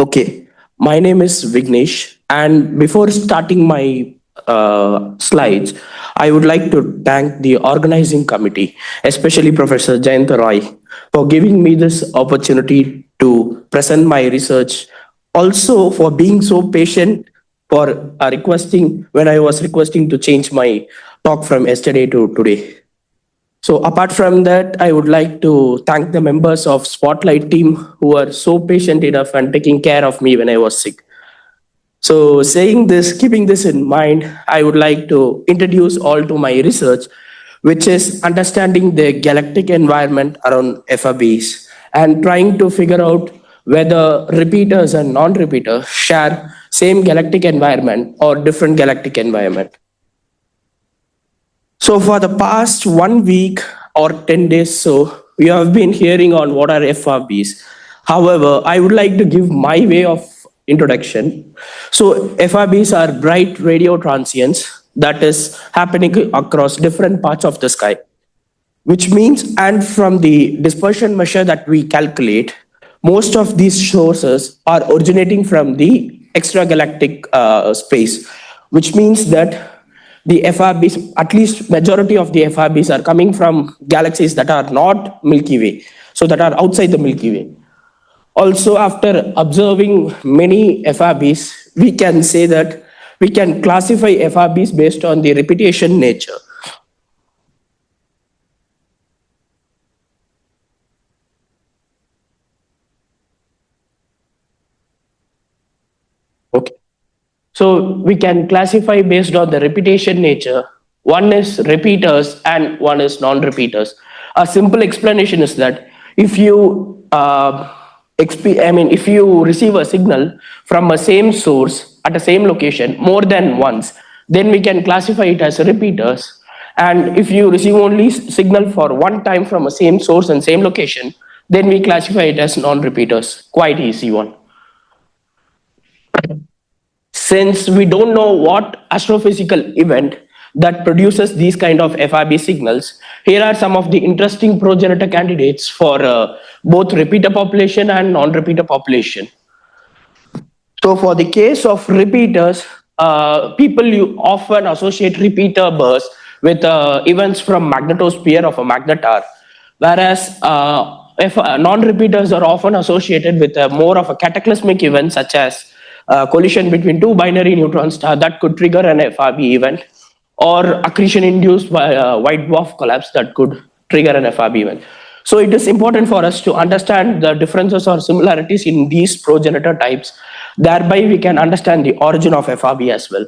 Okay, my name is Vignesh, and before starting my slides, I would like to thank the organizing committee, especially Professor Jayanta, for giving me this opportunity to present my research. Also, for being so patient for requesting when I was requesting to change my talk from yesterday to today. So apart from that, I would like to thank the members of Spotlight team who are so patient enough and taking care of me when I was sick. So saying this, keeping this in mind, I would like to introduce all to my research, which is understanding the galactic environment around FRBs and trying to figure out whether repeaters and non-repeaters share same galactic environment or different galactic environment. So for the past 1 week or 10 days, so we have been hearing on what are FRBs. However, I would like to give my way of introduction. So FRBs are bright radio transients that is happening across different parts of the sky, which means, and from the dispersion measure that we calculate, most of these sources are originating from the extragalactic space, which means that the FRBs, at least majority of the FRBs are coming from galaxies that are not Milky Way, so that are outside the Milky Way. Also, after observing many FRBs, we can say that we can classify FRBs based on the repetition nature. Okay. So we can classify based on the repetition nature. One is repeaters and one is non-repeaters. A simple explanation is that if you if you receive a signal from a same source at the same location more than once, then we can classify it as repeaters. And if you receive only signal for one time from a same source and same location, then we classify it as non-repeaters. Quite easy one. Since we don't know what astrophysical event that produces these kind of FRB signals, here are some of the interesting progenitor candidates for both repeater population and non-repeater population. So for the case of repeaters, people often associate repeater bursts with events from magnetosphere of a magnetar, whereas non-repeaters are often associated with more of a cataclysmic event such as collision between two binary neutron stars that could trigger an FRB event, or accretion induced by white dwarf collapse that could trigger an FRB event. So it is important for us to understand the differences or similarities in these progenitor types. Thereby we can understand the origin of FRB as well.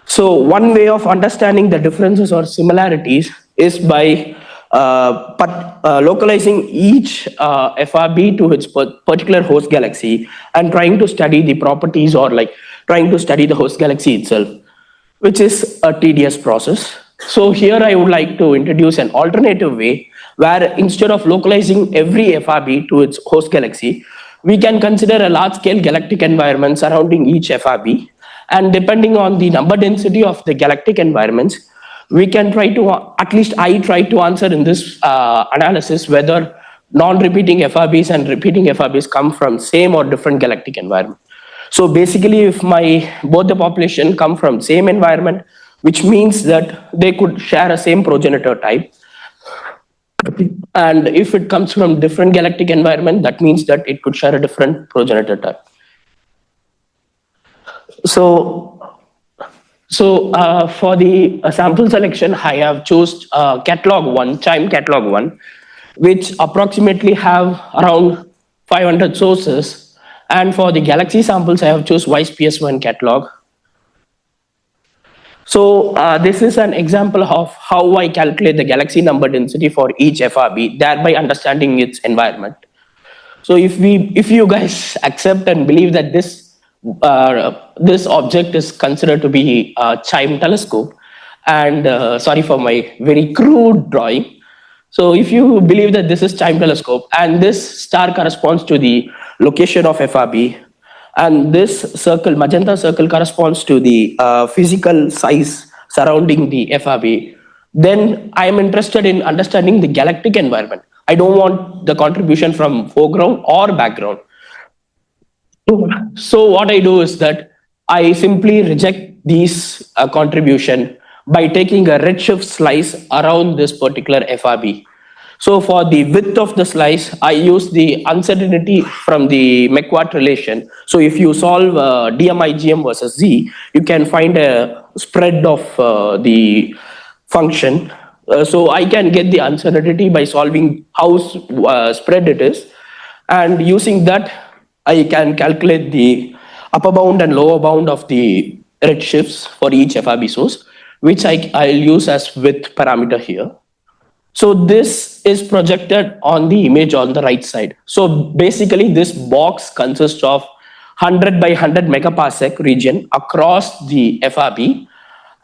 So one way of understanding the differences or similarities is by localizing each FRB to its particular host galaxy and trying to study the properties, or like trying to study the host galaxy itself, which is a tedious process. So here I would like to introduce an alternative way where instead of localizing every FRB to its host galaxy, we can consider a large-scale galactic environment surrounding each FRB, and depending on the number density of the galactic environments, we can try to, at least I try to answer in this analysis whether non-repeating FRBs and repeating FRBs come from same or different galactic environment. So basically, if both the population come from same environment, which means that they could share a same progenitor type. And if it comes from different galactic environment, that means that it could share a different progenitor type. So for the sample selection, I have chosen catalog 1, CHIME catalog 1, which approximately have around 500 sources. And for the galaxy samples, I have chosen YSPS1 catalog. So this is an example of how I calculate the galaxy number density for each FRB, thereby understanding its environment. So if you guys accept and believe that this object is considered to be a CHIME telescope, and sorry for my very crude drawing. So if you believe that this is CHIME telescope and this star corresponds to the location of FRB, and this circle, magenta circle, corresponds to the physical size surrounding the FRB, then I am interested in understanding the galactic environment. I don't want the contribution from foreground or background. So what I do is that I simply reject these contribution by taking a redshift slice around this particular FRB. So for the width of the slice, I use the uncertainty from the McQuart relation. So if you solve DMIGM versus Z, you can find a spread of the function. So I can get the uncertainty by solving how spread it is. And using that, I can calculate the upper bound and lower bound of the redshifts for each FRB source, which I'll use as width parameter here. So this is projected on the image on the right side. So basically this box consists of 100 by 100 megaparsec region across the FRB.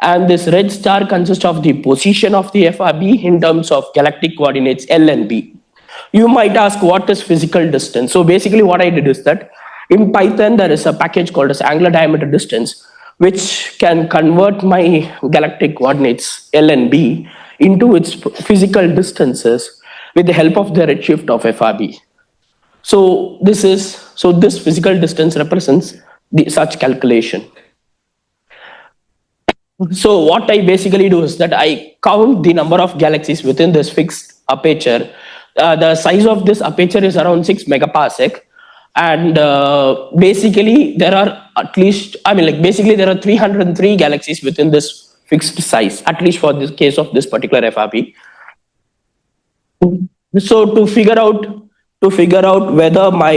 And this red star consists of the position of the FRB in terms of galactic coordinates L and B. You might ask, what is physical distance? So basically what I did is that in Python, there is a package called as angular diameter distance, which can convert my galactic coordinates L and B into its physical distances with the help of the redshift of FRB. So this physical distance represents such calculation. So what I basically do is that I count the number of galaxies within this fixed aperture. The size of this aperture is around 6 megaparsec. And basically there are there are 303 galaxies within this fixed size, at least for this case of this particular FRB. So to figure out whether my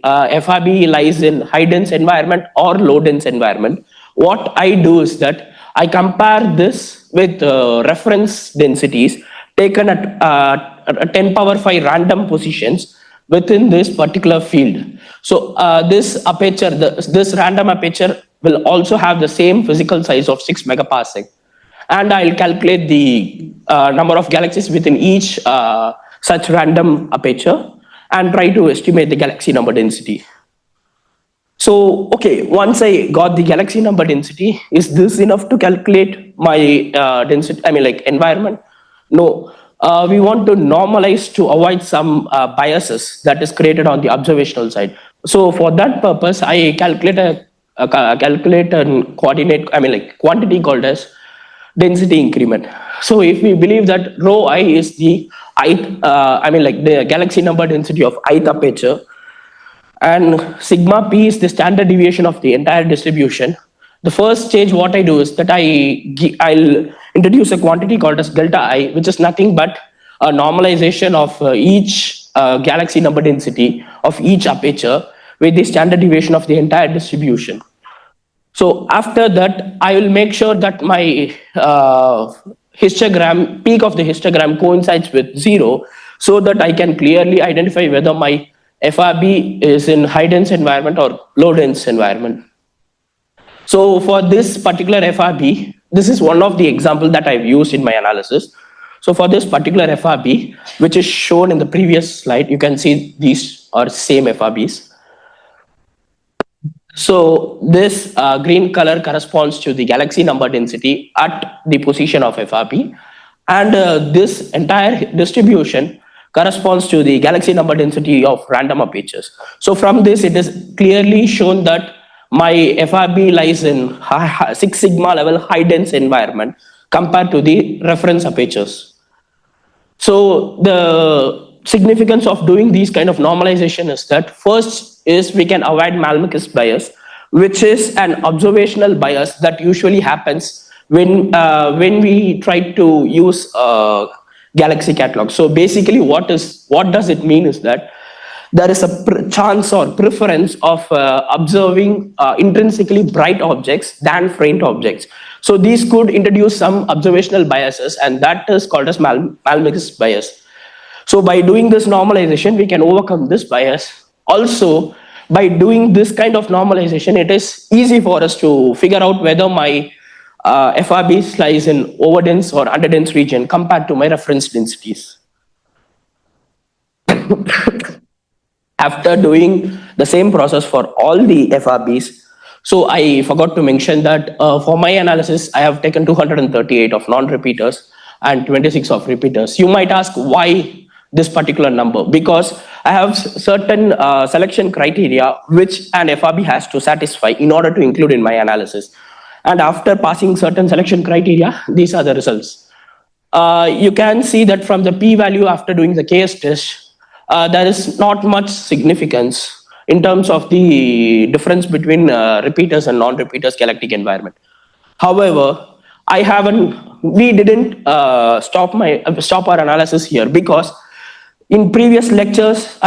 FRB lies in high dense environment or low dense environment, what I do is that I compare this with reference densities taken at 10 power 5 random positions within this particular field. So this aperture, this random aperture will also have the same physical size of 6 megaparsec. And I'll calculate the number of galaxies within each such random aperture and try to estimate the galaxy number density. So, okay, once I got the galaxy number density, is this enough to calculate my density, environment? No. We want to normalize to avoid some biases that is created on the observational side. So for that purpose, I calculate a quantity called as density increment. So if we believe that rho I is the the galaxy number density of ith aperture, and sigma p is the standard deviation of the entire distribution, the first stage what I do is that I'll introduce a quantity called as delta I, which is nothing but a normalization of each galaxy number density of each aperture with the standard deviation of the entire distribution. So after that, I will make sure that my histogram, peak of the histogram coincides with 0, so that I can clearly identify whether my FRB is in high dense environment or low dense environment. So for this particular FRB, this is one of the examples that I've used in my analysis. So for this particular FRB, which is shown in the previous slide, you can see these are same FRBs. So this green color corresponds to the galaxy number density at the position of FRB. And this entire distribution corresponds to the galaxy number density of random apertures. So from this, it is clearly shown that my FRB lies in 6 sigma level high dense environment compared to the reference apertures. So the significance of doing these kind of normalization is that first is we can avoid Malmicus bias, which is an observational bias that usually happens when we try to use galaxy catalog. So basically what does it mean is that there is a chance or preference of observing intrinsically bright objects than faint objects. So these could introduce some observational biases, and that is called as Malmicus bias. So by doing this normalization, we can overcome this bias. Also, by doing this kind of normalization, it is easy for us to figure out whether my FRB lies in overdense or underdense region compared to my reference densities. After doing the same process for all the FRBs, so I forgot to mention that for my analysis, I have taken 238 of non-repeaters and 26 of repeaters. You might ask why this particular number, because I have certain selection criteria which an FRB has to satisfy in order to include in my analysis. And after passing certain selection criteria, these are the results. You can see that from the p-value after doing the KS test, there is not much significance in terms of the difference between repeaters and non-repeaters galactic environment. However, we didn't stop our analysis here, because in previous lectures,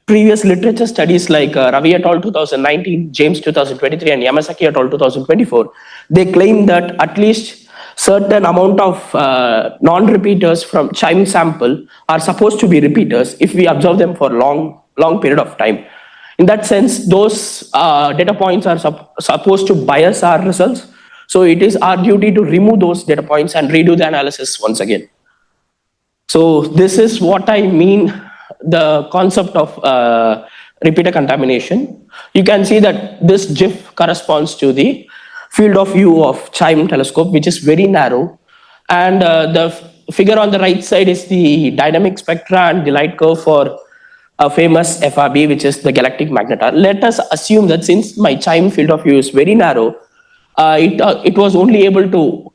previous literature studies like Ravi et al. 2019, James 2023, and Yamasaki et al. 2024, they claim that at least certain amount of non-repeaters from chime sample are supposed to be repeaters if we observe them for long period of time. In that sense, those data points are supposed to bias our results. So it is our duty to remove those data points and redo the analysis once again. So this is what I mean, the concept of repeater contamination. You can see that this GIF corresponds to the field of view of chime telescope, which is very narrow. And the figure on the right side is the dynamic spectra and the light curve for a famous FRB, which is the galactic magnetar. Let us assume that since my chime field of view is very narrow, it was only able to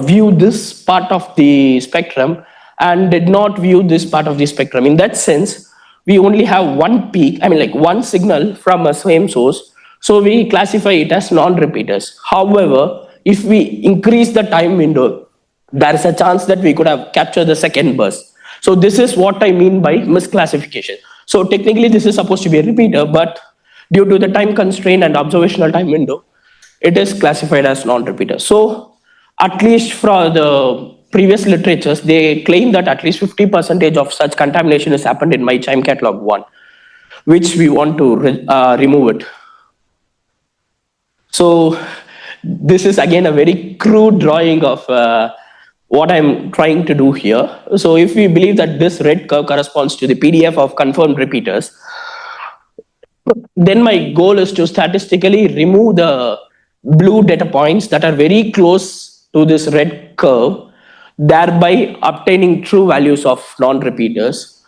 view this part of the spectrum and did not view this part of the spectrum. In that sense, we only have one peak, one signal from a same source. So we classify it as non-repeaters. However, if we increase the time window, there is a chance that we could have captured the second burst. So this is what I mean by misclassification. So technically this is supposed to be a repeater, but due to the time constraint and observational time window, it is classified as non-repeater. So at least for the previous literatures, they claim that at least 50% of such contamination has happened in my chime catalog 1, which we want to remove it. So this is again a very crude drawing of what I'm trying to do here. So if we believe that this red curve corresponds to the PDF of confirmed repeaters, then my goal is to statistically remove the blue data points that are very close to this red curve, thereby obtaining true values of non-repeaters.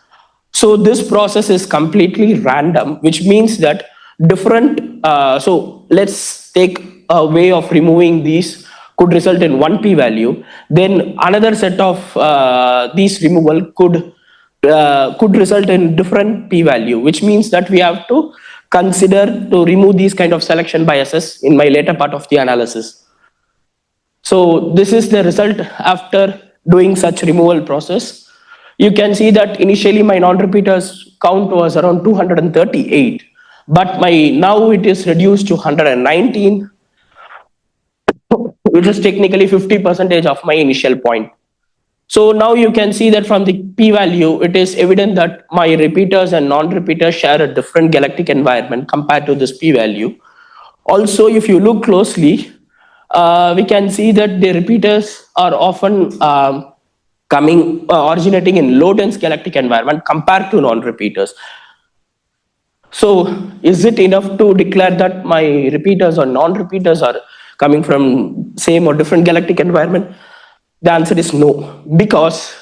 So this process is completely random, which means that different, so let's take a way of removing these could result in one p-value. Then another set of these removal could result in different p-value, which means that we have to consider to remove these kind of selection biases in my later part of the analysis. So this is the result after doing such removal process. You can see that initially my non-repeaters count was around 238, but now it is reduced to 119, which is technically 50% of my initial point. So now you can see that from the p-value, it is evident that my repeaters and non-repeaters share a different galactic environment compared to this p-value. Also, if you look closely, we can see that the repeaters are often originating in low-dense galactic environment compared to non-repeaters. So is it enough to declare that my repeaters or non-repeaters are coming from same or different galactic environment? The answer is no, because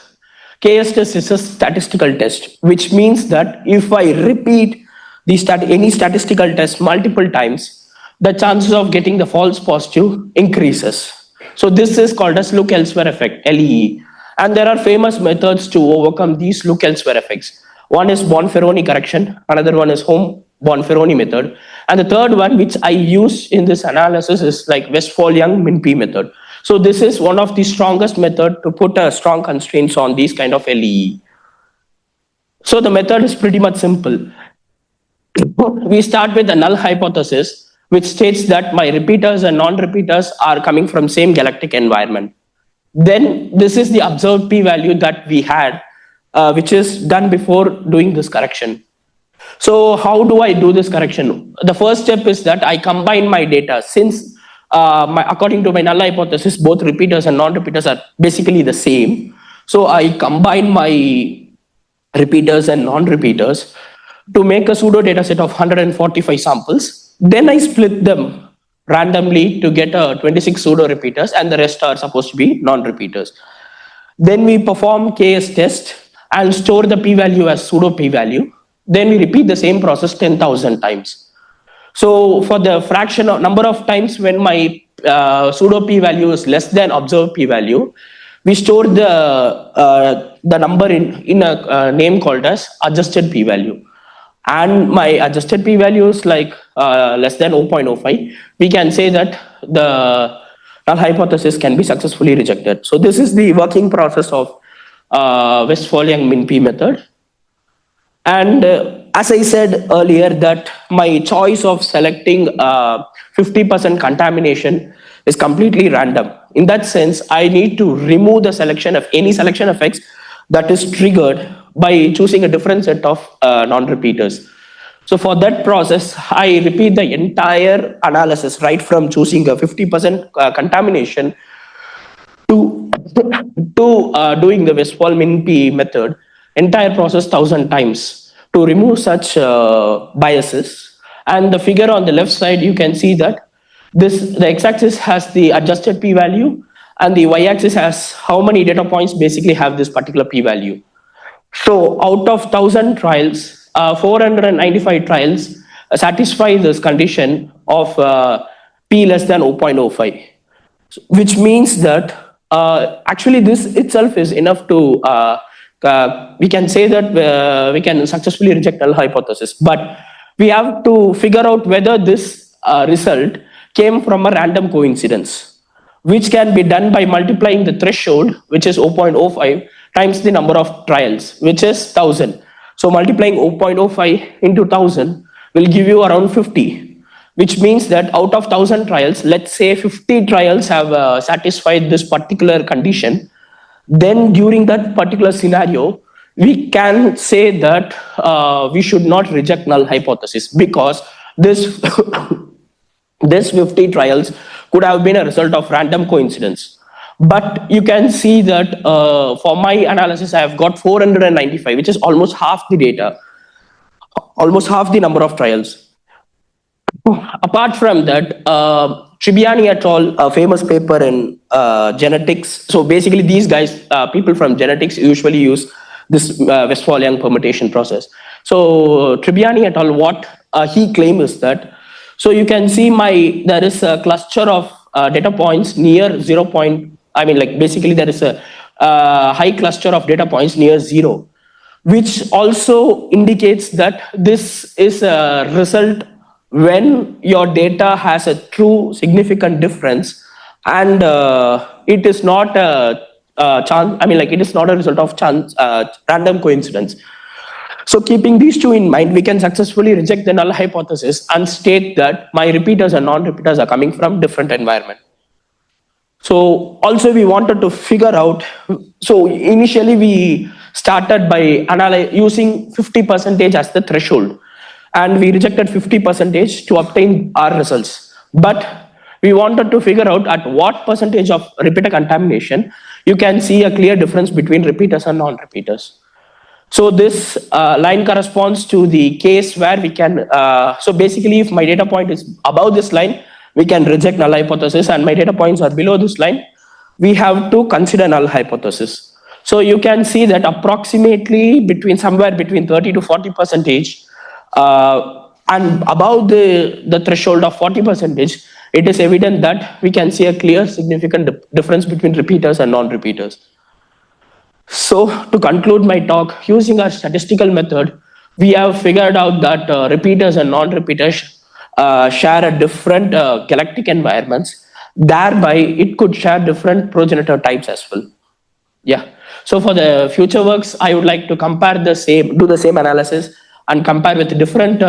KS test is a statistical test, which means that if I repeat any statistical test multiple times, the chances of getting the false positive increases. So this is called as look elsewhere effect, LEE. And there are famous methods to overcome these look elsewhere effects. One is Bonferroni correction, another one is home Bonferroni method, and the third one, which I use in this analysis, is like Westphal-Young Min-P method. So this is one of the strongest method to put a strong constraints on these kind of LEE. So the method is pretty much simple. We start with the null hypothesis, which states that my repeaters and non-repeaters are coming from same galactic environment. Then this is the observed p-value that we had, which is done before doing this correction. So how do I do this correction? The first step is that I combine my data. Since according to my null hypothesis, both repeaters and non-repeaters are basically the same. So I combine my repeaters and non-repeaters to make a pseudo data set of 145 samples. Then I split them randomly to get 26 pseudo repeaters, and the rest are supposed to be non-repeaters. Then we perform KS test and store the p-value as pseudo p-value. Then we repeat the same process 10,000 times. So for the fraction of number of times when my pseudo p-value is less than observed p-value, we store the number in a name called as adjusted p-value. And my adjusted p-value is like less than 0.05. We can say that the null hypothesis can be successfully rejected. So this is the working process of Westphalian min-p method. And as I said earlier, that my choice of selecting 50% contamination is completely random. In that sense, I need to remove the selection of any selection of X that is triggered by choosing a different set of non-repeaters. So for that process, I repeat the entire analysis, right from choosing a 50% contamination to doing the Westphal min-p method, entire process 1,000 times to remove such biases. And the figure on the left side, you can see that the x-axis has the adjusted p-value and the y-axis has how many data points basically have this particular p-value. So out of 1,000 trials, 495 trials satisfy this condition of p less than 0.05, which means that actually this itself is enough to, we can say that we can successfully reject null hypothesis, but we have to figure out whether this result came from a random coincidence, which can be done by multiplying the threshold, which is 0.05, times the number of trials, which is 1,000. So multiplying 0.05 into 1,000 will give you around 50, which means that out of 1,000 trials, let's say 50 trials have satisfied this particular condition. Then during that particular scenario, we can say that we should not reject null hypothesis because this, this 50 trials could have been a result of random coincidence. But you can see that for my analysis, I have got 495, which is almost half the data, almost half the number of trials. Apart from that, Tribbiani et al., a famous paper in genetics. So basically these guys, people from genetics usually use this Westphalian permutation process. So Tribbiani et al., what he claims is that, so you can see there is a cluster of data points near 0. Basically there is a high cluster of data points near 0, which also indicates that this is a result when your data has a true significant difference and it is not a chance, it is not a result of chance, random coincidence. So keeping these two in mind, we can successfully reject the null hypothesis and state that my repeaters and non-repeaters are coming from different environment. So also we wanted to figure out, so initially we started by using 50% as the threshold, and we rejected 50% to obtain our results. But we wanted to figure out at what percentage of repeater contamination you can see a clear difference between repeaters and non-repeaters. So this line corresponds to the case where we can, so basically if my data point is above this line, we can reject null hypothesis, and my data points are below this line, we have to consider null hypothesis. So you can see that approximately somewhere between 30 to 40%, and above the threshold of 40%, it is evident that we can see a clear significant difference between repeaters and non-repeaters. So to conclude my talk, using our statistical method, we have figured out that repeaters and non-repeaters share a different galactic environments. Thereby, it could share different progenitor types as well. Yeah. So for the future works, I would like to do the same analysis and compare with different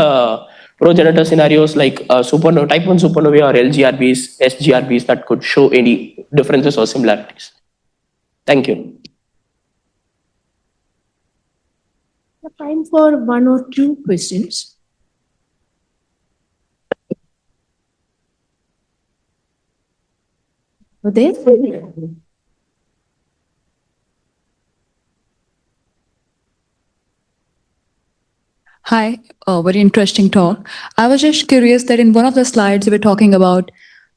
progenitor scenarios like supernova, type 1 supernovae or LGRBs, SGRBs that could show any differences or similarities. Thank you. Time for one or two questions. There? Hi, very interesting talk. I was just curious that in one of the slides you were talking about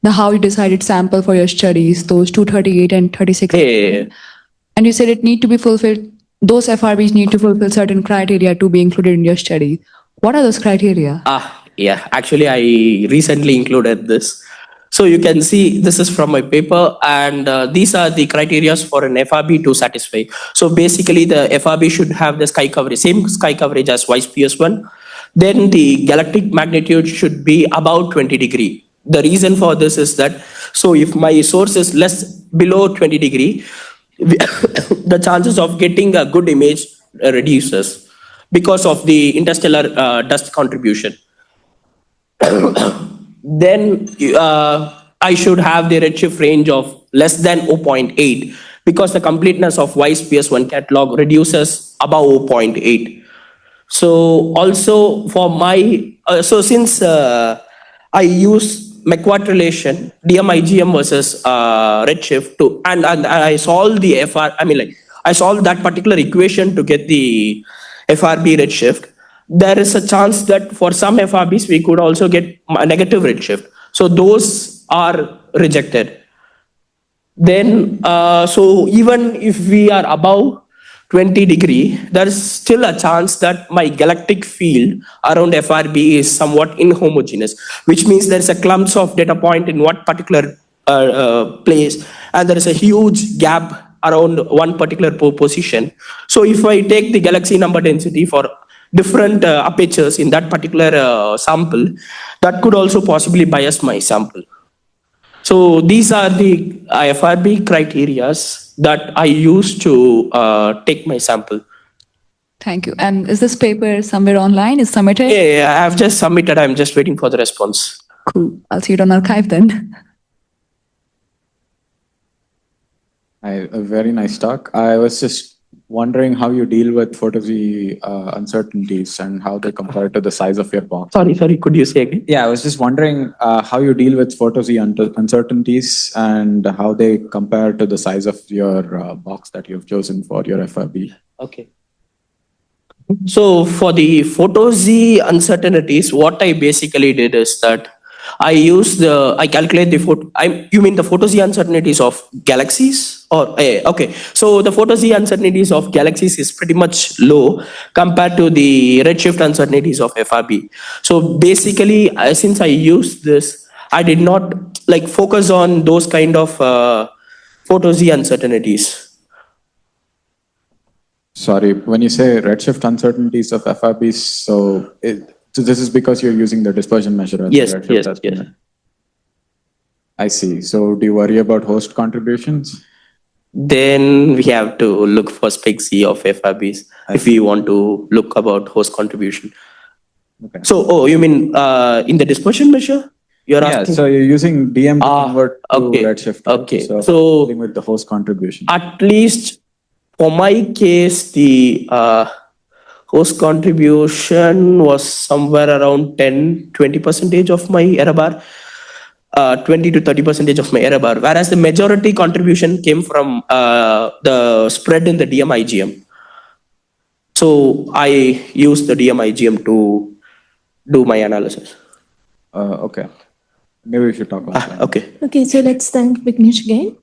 how you decided sample for your studies, those 238 and 36. Yeah. And you said it need to be fulfilled those FRBs need to fulfill certain criteria to be included in your study. What are those criteria? Yeah, actually, I recently included this. So you can see this is from my paper, and these are the criteria for an FRB to satisfy. So basically, the FRB should have the sky coverage, same sky coverage as YPS1. Then the galactic magnitude should be about 20 degree. The reason for this is that, so if my source is below 20 degree, the chances of getting a good image reduces because of the interstellar dust contribution. Then I should have the redshift range of less than 0.8 because the completeness of YPS1 catalog reduces above 0.8. So also for my, since I use McQuart relation, DMIGM versus redshift and I solved the I solved that particular equation to get the FRB redshift. There is a chance that for some FRBs, we could also get a negative redshift. So those are rejected. Then, so even if we are above 20 degree, there is still a chance that my galactic field around FRB is somewhat inhomogeneous, which means there is a clumps of data point in one particular place, and there is a huge gap around one particular position. So if I take the galaxy number density for different apertures in that particular sample, that could also possibly bias my sample. So these are the FRB criteria that I use to take my sample. Thank you. And is this paper somewhere online? Is submitted? Yeah, I have just submitted. I'm just waiting for the response. Cool. I'll see it on archive then. A very nice talk. I was just wondering how you deal with photography uncertainties and how they compare to the size of your box. Sorry, could you say again? Yeah, I was just wondering how you deal with photography uncertainties and how they compare to the size of your box that you've chosen for your FRB. Okay. So for the photo Z uncertainties, what I basically did is that I calculate the you mean the photo Z uncertainties of galaxies? Or okay, so the photo Z uncertainties of galaxies is pretty much low compared to the redshift uncertainties of FRB. So basically, since I used this, I did not focus on those kind of photo Z uncertainties. Sorry, when you say redshift uncertainties of FRBs, so this is because you're using the dispersion measure. Yes. I see. So do you worry about host contributions? Then we have to look for spec Z of FRBs if we want to look about host contribution. Okay. So, you mean in the dispersion measure? You're asking? So you're using DM to convert to redshift. Okay. So dealing with the host contribution. At least for my case, the host contribution was somewhere around 10-20% of my error bar. 20 to 30% of my error bar, whereas the majority contribution came from the spread in the DMIGM. So I used the DMIGM to do my analysis. Okay. Maybe we should talk about that. Okay. Okay, so let's thank Vignesh again.